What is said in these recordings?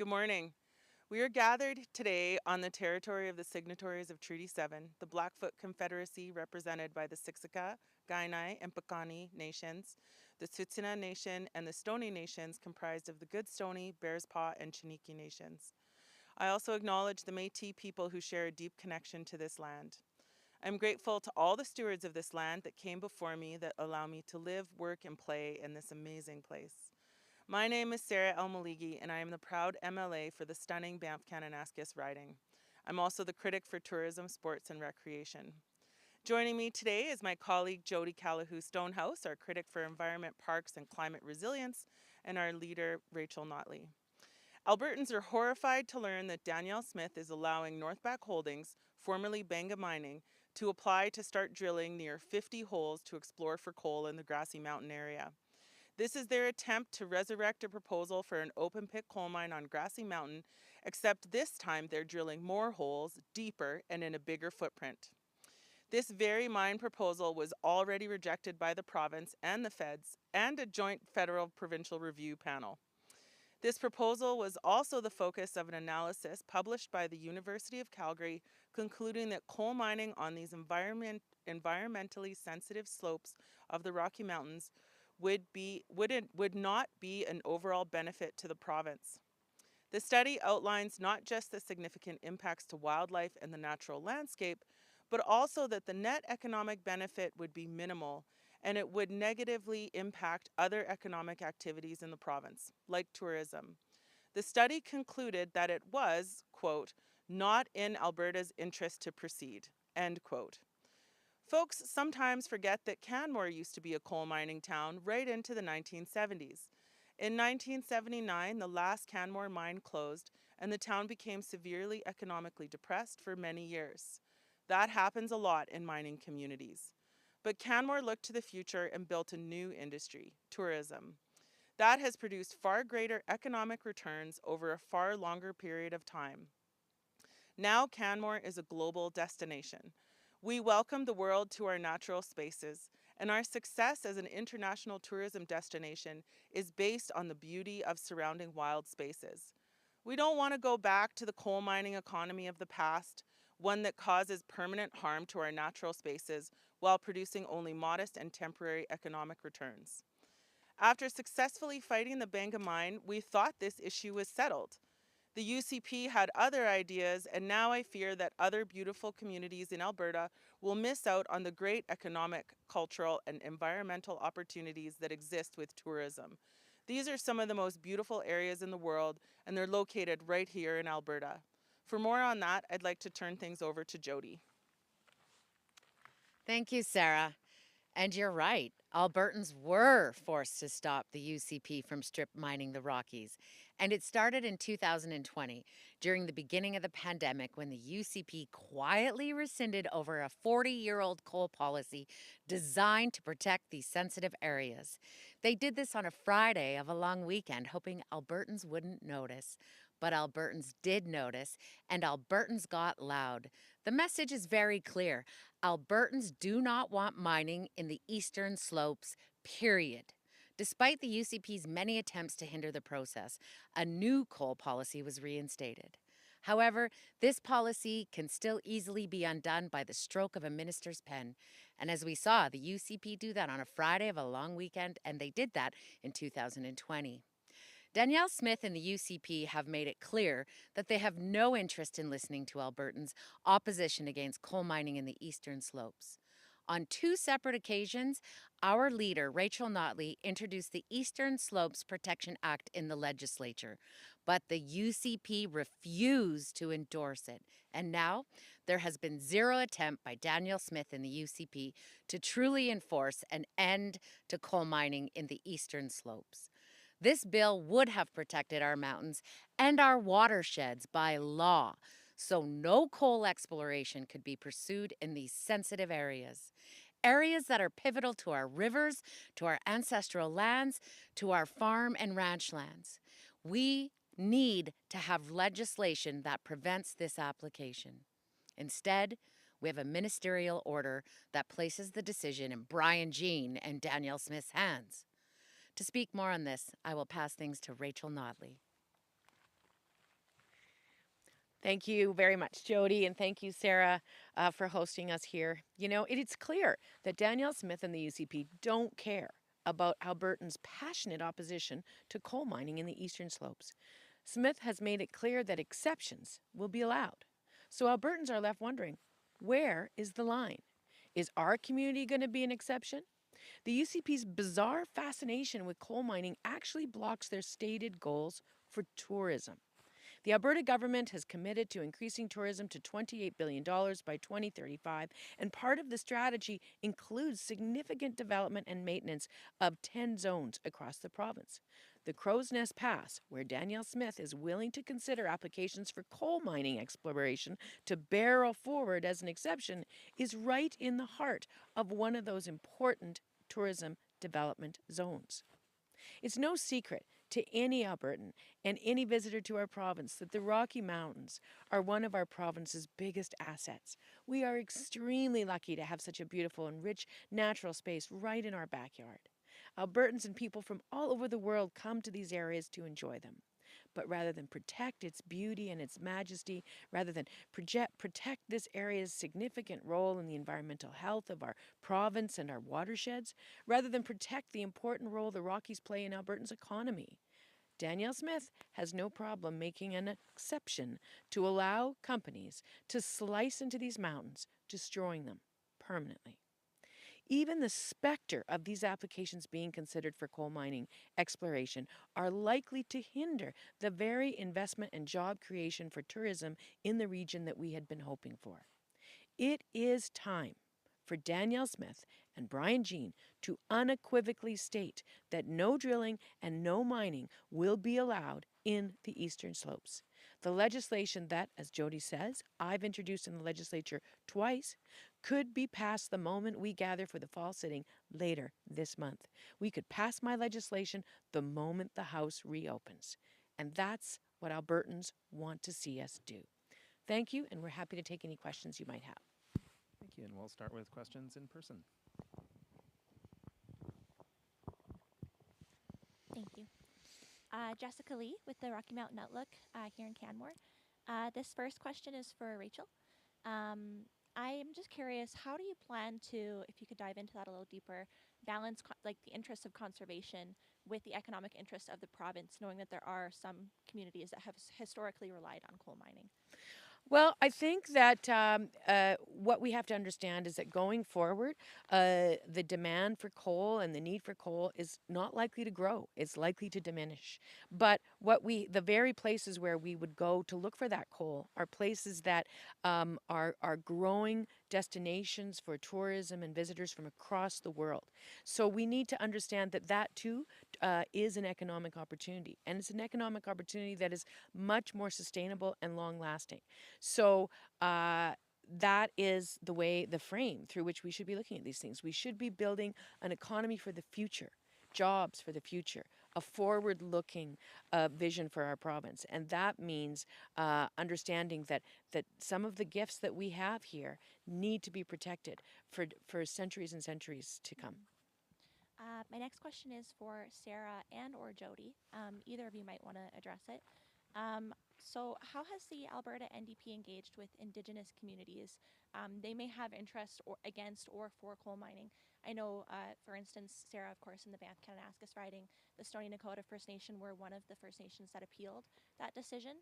Good morning. We are gathered today on the territory of the signatories of Treaty 7, the Blackfoot Confederacy represented by the Siksika, Kainai, and Piikani nations, the Tsuut'ina Nation, and the Stoney Nations comprised of the Good Stoney, Bears Paw, and Chiniki nations. I also acknowledge the Métis people who share a deep connection to this land. I'm grateful to all the stewards of this land that came before me that allow me to live, work, and play in this amazing place. My name is Sarah Elmeligi, and I am the proud MLA for the stunning Banff-Kananaskis riding. I'm also the critic for tourism, sports, and recreation. Joining me today is my colleague Jodi Calahoo-Stonehouse, our critic for environment, parks, and climate resilience, and our leader Rachel Notley. Albertans are horrified to learn that Danielle Smith is allowing Northback Holdings, formerly Banga Mining, to apply to start drilling near 50 holes to explore for coal in the Grassy Mountain area. This is their attempt to resurrect a proposal for an open pit coal mine on Grassy Mountain, except this time they're drilling more holes, deeper, and in a bigger footprint. This very mine proposal was already rejected by the province and the feds and a joint federal-provincial review panel. This proposal was also the focus of an analysis published by the University of Calgary concluding that coal mining on these environmentally sensitive slopes of the Rocky Mountains would not be an overall benefit to the province. The study outlines not just the significant impacts to wildlife and the natural landscape, but also that the net economic benefit would be minimal and it would negatively impact other economic activities in the province, like tourism. The study concluded that it was, quote, not in Alberta's interest to proceed, end quote. Folks sometimes forget that Canmore used to be a coal mining town right into the 1970s. In 1979, the last Canmore mine closed and the town became severely economically depressed for many years. That happens a lot in mining communities. But Canmore looked to the future and built a new industry, tourism. That has produced far greater economic returns over a far longer period of time. Now Canmore is a global destination. We welcome the world to our natural spaces, and our success as an international tourism destination is based on the beauty of surrounding wild spaces. We don't want to go back to the coal mining economy of the past, one that causes permanent harm to our natural spaces while producing only modest and temporary economic returns. After successfully fighting the Banga mine, we thought this issue was settled. The UCP had other ideas, and now I fear that other beautiful communities in Alberta will miss out on the great economic, cultural, and environmental opportunities that exist with tourism. These are some of the most beautiful areas in the world, and they're located right here in Alberta. For more on that, I'd like to turn things over to Jodi. Thank you, Sarah. And you're right. Albertans were forced to stop the UCP from strip mining the Rockies. And it started in 2020, during the beginning of the pandemic, when the UCP quietly rescinded over a 40-year-old coal policy designed to protect these sensitive areas. They did this on a Friday of a long weekend, hoping Albertans wouldn't notice. But Albertans did notice, and Albertans got loud. The message is very clear. Albertans do not want mining in the eastern slopes, period. Despite the UCP's many attempts to hinder the process, a new coal policy was reinstated. However, this policy can still easily be undone by the stroke of a minister's pen. And as we saw, the UCP do that on a Friday of a long weekend, and they did that in 2020. Danielle Smith and the UCP have made it clear that they have no interest in listening to Albertans' opposition against coal mining in the eastern slopes. On two separate occasions, our leader, Rachel Notley, introduced the Eastern Slopes Protection Act in the legislature, but the UCP refused to endorse it. And now there has been zero attempt by Danielle Smith and the UCP to truly enforce an end to coal mining in the eastern slopes. This bill would have protected our mountains and our watersheds by law, so no coal exploration could be pursued in these sensitive areas. Areas that are pivotal to our rivers, to our ancestral lands, to our farm and ranch lands. We need to have legislation that prevents this application. Instead, we have a ministerial order that places the decision in Brian Jean and Danielle Smith's hands. To speak more on this, I will pass things to Rachel Notley. Thank you very much, Jodi, and thank you, Sarah, for hosting us here. You know, it's clear that Danielle Smith and the UCP don't care about Albertans' passionate opposition to coal mining in the eastern slopes. Smith has made it clear that exceptions will be allowed. So Albertans are left wondering, where is the line? Is our community going to be an exception? The UCP's bizarre fascination with coal mining actually blocks their stated goals for tourism. The Alberta government has committed to increasing tourism to $28 billion by 2035, and part of the strategy includes significant development and maintenance of 10 zones across the province. The Crow's Nest Pass, where Danielle Smith is willing to consider applications for coal mining exploration to barrel forward as an exception, is right in the heart of one of those important tourism development zones. It's no secret to any Albertan and any visitor to our province that the Rocky Mountains are one of our province's biggest assets. We are extremely lucky to have such a beautiful and rich natural space right in our backyard. Albertans and people from all over the world come to these areas to enjoy them. But rather than protect its beauty and its majesty, rather than protect this area's significant role in the environmental health of our province and our watersheds, rather than protect the important role the Rockies play in Albertans' economy, Danielle Smith has no problem making an exception to allow companies to slice into these mountains, destroying them permanently. Even the specter of these applications being considered for coal mining exploration are likely to hinder the very investment and job creation for tourism in the region that we had been hoping for. It is time for Danielle Smith and Brian Jean to unequivocally state that no drilling and no mining will be allowed in the eastern slopes. The legislation that, as Jodi says, I've introduced in the legislature twice, could be passed the moment we gather for the fall sitting later this month. We could pass my legislation the moment the House reopens. And that's what Albertans want to see us do. Thank you, and we're happy to take any questions you might have. Thank you, and we'll start with questions in person. Thank you. Jessica Lee with the Rocky Mountain Outlook here in Canmore. This first question is for Rachel. I'm just curious, how do you plan to, if you could dive into that a little deeper, balance like the interests of conservation with the economic interests of the province, knowing that there are some communities that have historically relied on coal mining? Well, I think that what we have to understand is that going forward, the demand for coal and the need for coal is not likely to grow. It's likely to diminish. But the very places where we would go to look for that coal are places that are growing destinations for tourism and visitors from across the world. So we need to understand that that too is an economic opportunity, and it's an economic opportunity that is much more sustainable and long lasting. So that is the frame through which we should be looking at these things. We should be building an economy for the future, jobs for the future, a forward-looking vision for our province, and that means understanding that some of the gifts that we have here need to be protected for centuries and centuries to come. My next question is for Sarah and or Jodi. Either of you might want to address it. So how has the Alberta NDP engaged with Indigenous communities? They may have interest or against or for coal mining. I know, for instance, Sarah, of course, in the Banff Kananaskis riding, the Stoney Nakoda First Nation were one of the First Nations that appealed that decision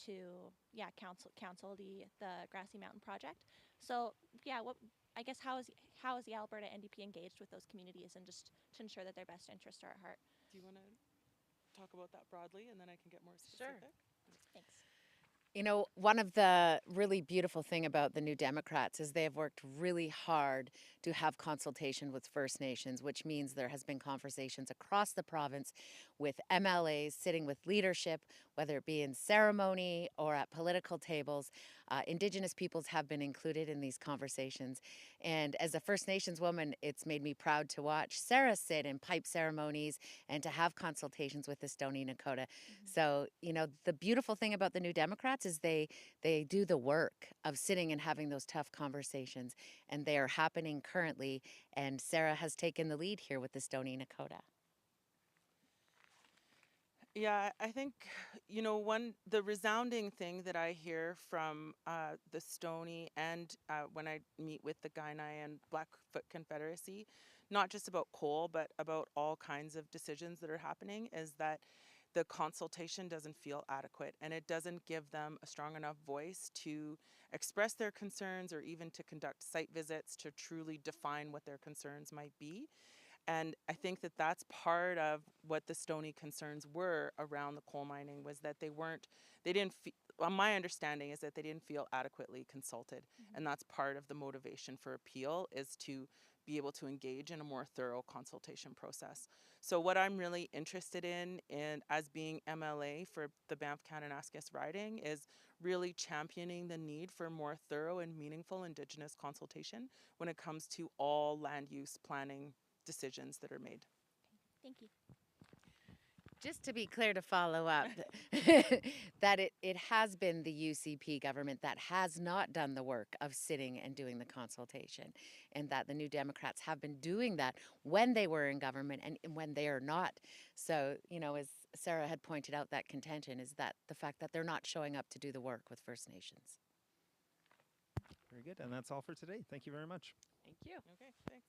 to, council the Grassy Mountain project. So, yeah, I guess how is the Alberta NDP engaged with those communities and just to ensure that their best interests are at heart? Do you want to talk about that broadly and then I can get more Sure. specific? Thanks. You know, one of the really beautiful thing about the New Democrats is they have worked really hard to have consultation with First Nations, which means there has been conversations across the province with MLAs sitting with leadership, whether it be in ceremony or at political tables. Indigenous peoples have been included in these conversations. And as a First Nations woman, it's made me proud to watch Sarah sit in pipe ceremonies and to have consultations with the Stoney Nakoda. So, you know, the beautiful thing about the New Democrats is they do the work of sitting and having those tough conversations, and they are happening currently. And Sarah has taken the lead here with the Stoney Nakoda. Yeah, I think, the resounding thing that I hear from the Stony and when I meet with the Kainai and Blackfoot Confederacy, not just about coal, but about all kinds of decisions that are happening, is that the consultation doesn't feel adequate and it doesn't give them a strong enough voice to express their concerns or even to conduct site visits to truly define what their concerns might be. And I think that that's part of what the Stony concerns were around the coal mining, was that they didn't feel, well, my understanding is that they didn't feel adequately consulted. Mm-hmm. And that's part of the motivation for appeal, is to be able to engage in a more thorough consultation process. So what I'm really interested in as being MLA for the Banff Kananaskis riding, is really championing the need for more thorough and meaningful Indigenous consultation when it comes to all land use planning decisions that are made. Thank you. Just to be clear, to follow up, that it has been the UCP government that has not done the work of sitting and doing the consultation, and that the New Democrats have been doing that when they were in government and when they are not. So, as Sarah had pointed out, that contention is that the fact that they're not showing up to do the work with First Nations. Very good. And that's all for today. Thank you very much. Thank you. Okay, thanks.